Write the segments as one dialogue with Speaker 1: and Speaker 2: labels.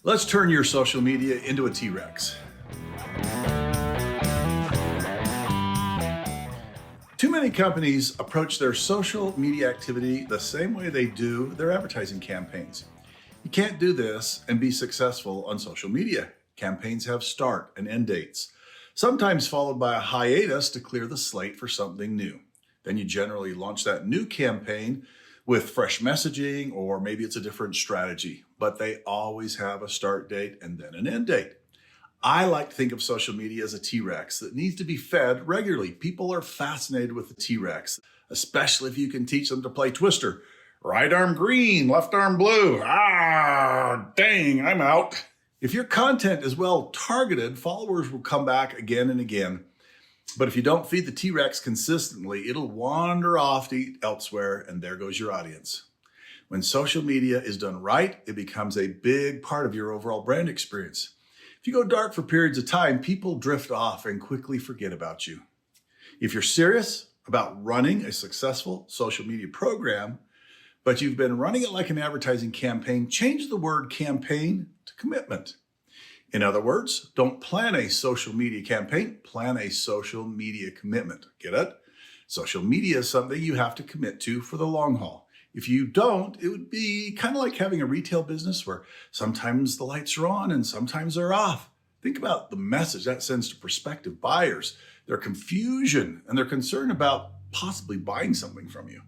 Speaker 1: Let's turn your social media into a T-Rex. Too many companies approach their social media activity the same way they do their advertising campaigns. You can't do this and be successful on social media. Campaigns have start and end dates, sometimes followed by a hiatus to clear the slate for something new. Then you generally launch that new campaign with fresh messaging, or maybe it's a different strategy, but they always have a start date and then an end date. I like to think of social media as a T-Rex that needs to be fed regularly. People are fascinated with the T-Rex, especially if you can teach them to play Twister. Right arm green, left arm blue. Dang, I'm out. If your content is well targeted, followers will come back again and again. But if you don't feed the T-Rex consistently, it'll wander off to eat elsewhere, and there goes your audience. When social media is done right, it becomes a big part of your overall brand experience. If you go dark for periods of time, people drift off and quickly forget about you. If you're serious about running a successful social media program, but you've been running it like an advertising campaign, change the word campaign to commitment. In other words, don't plan a social media campaign, plan a social media commitment. Get it? Social media is something you have to commit to for the long haul. If you don't, it would be kind of like having a retail business where sometimes the lights are on and sometimes they're off. Think about the message that sends to prospective buyers, their confusion, and their concern about possibly buying something from you.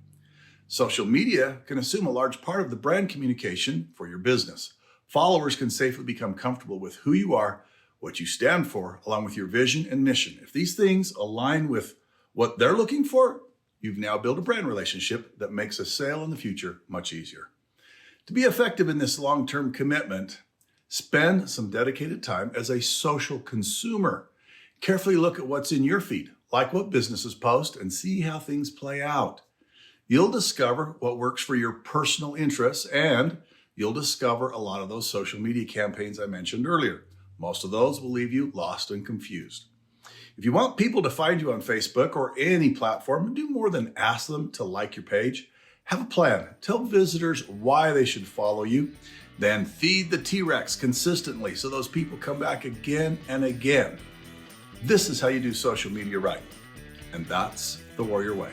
Speaker 1: Social media can assume a large part of the brand communication for your business. Followers can safely become comfortable with who you are, what you stand for, along with your vision and mission. If these things align with what they're looking for, you've now built a brand relationship that makes a sale in the future much easier. To be effective in this long-term commitment, spend some dedicated time as a social consumer. Carefully look at what's in your feed, like what businesses post, and see how things play out. You'll discover what works for your personal interests, and you'll discover a lot of those social media campaigns I mentioned earlier. Most of those will leave you lost and confused. If you want people to find you on Facebook or any platform, do more than ask them to like your page. Have a plan. Tell visitors why they should follow you. Then feed the T-Rex consistently so those people come back again and again. This is how you do social media right. And that's the Warrior Way.